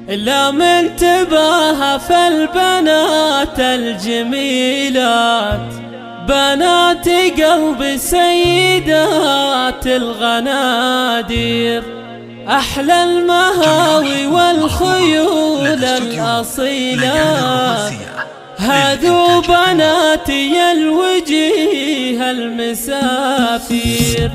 لا من تباهى فالبنات الجميلات، بنات قلب سيدات الغنادير، أحلى المهاوي والخيول الأصيلات، هذو بناتي الوجيه المسافير.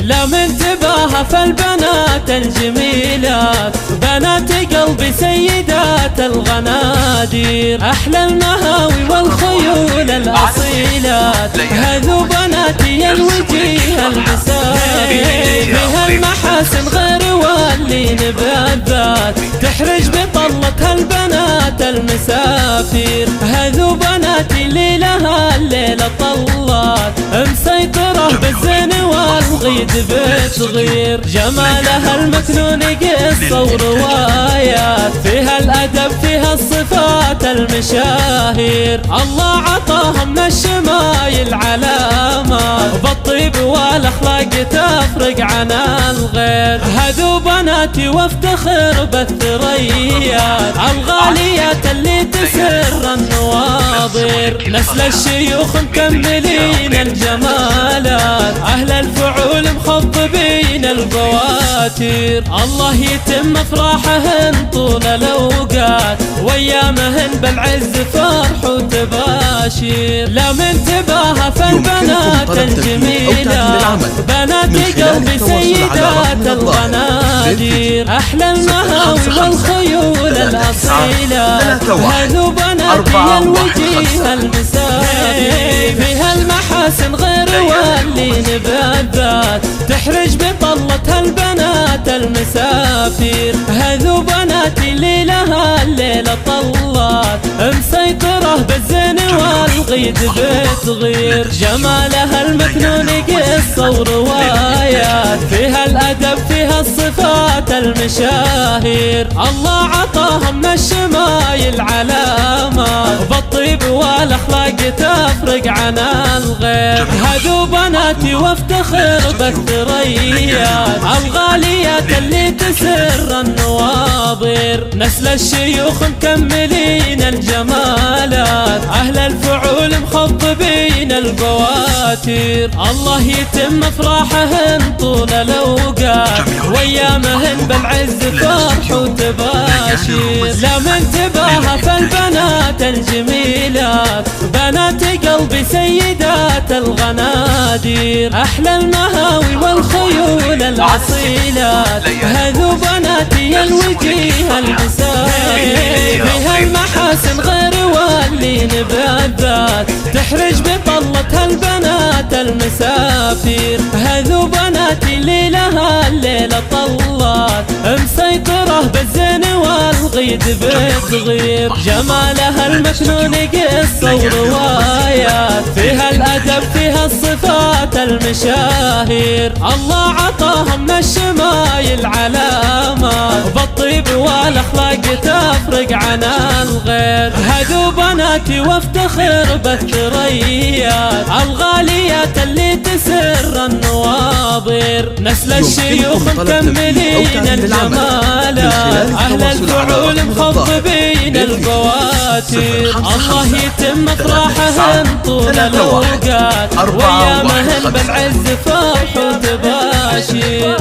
لا من تباهى فالبنات الجميلات، بنات قلبي سيدات الغنادير، أحلى المهاوي والخيول الأصيلات، هذو بناتي الوجيه المسافير. بها المحاسن غير واللين بالذات، تحرج بطلتها البنات المسافير، هذو بناتي اللي لها الليلة طلات، مسيطرة بالزين والغيد بتغير، جمالها المكنون قصة وروايات، فيها الأدب فيها الصفات المشاهير، الله عطاها من الشمايل علامات، بالطيب والأخلاق تفرق عن الغير، هذو بناتي وافتخر بالثريات، الغاليات اللي تسر النواظر، نسل الشيوخ مكملين الجمالات، أهل الفعول مخضبين البواتير، الله يتم افراحهن طول الاوقات، وايامهن بالعز فرح وتباشير. لا من تباهى فالبنات الجميلات، بنات قلبي سيدات الغنادير، احلى المهاوي والخيول الاصيلات، هذو بناتي الوجيه المسافر، فيها المحاسن غير واللين بالذات، تحرج بطلتها البنات المسافير، هذو بناتي اللي لها الليلة طلات، مسيطرة بالزين والغيد بتغير، جمالها المكنون قصة وروايات، فيها الأدب فيها الصفات المشاهير، الله عطاها من الشمايل علامات، بالطيب والأخلاق تفرق عن الغير، هذو بناتي وافتخر بالثريات، الغاليات اللي تسر النواظر، نسل الشيوخ مكملين الجمالات، أهل الفعول مخضبين البواتير، الله يتم افراحهن طول الاوقات، وايامهن بالعز فرح وتباشير. لا من تباهى فالبنات الجميلات، بنات قلبي سيدات الغنادير، احلى المهاوي والخيول الاصيلات، هذو بناتي الوجيه المسافر، فيها المحاسن غير واللين بالذات، تحرج بطلتها البنات المسافير، هذو بناتي اللي لها الليلة طلات، مسيطرة بالزين والغيد بتغير، جمالها المكنون قصة وروايات، فيها الأدب فيها الصفات المشاهير، الله عطاها من الشمايل علامات، بالطيب والأخلاق تفرق عن الغير، هذو بناتي وافتخر بالثريات، الغاليات اللي تسر النواظر، نسل الشيوخ مكملين الجمالات، أهل الفعول مخضبين البواتير، الله يتم افراحهن طول الاوقات، وايامهن بالعز فرح وتباشير.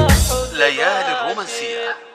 ليالي الرومانسية.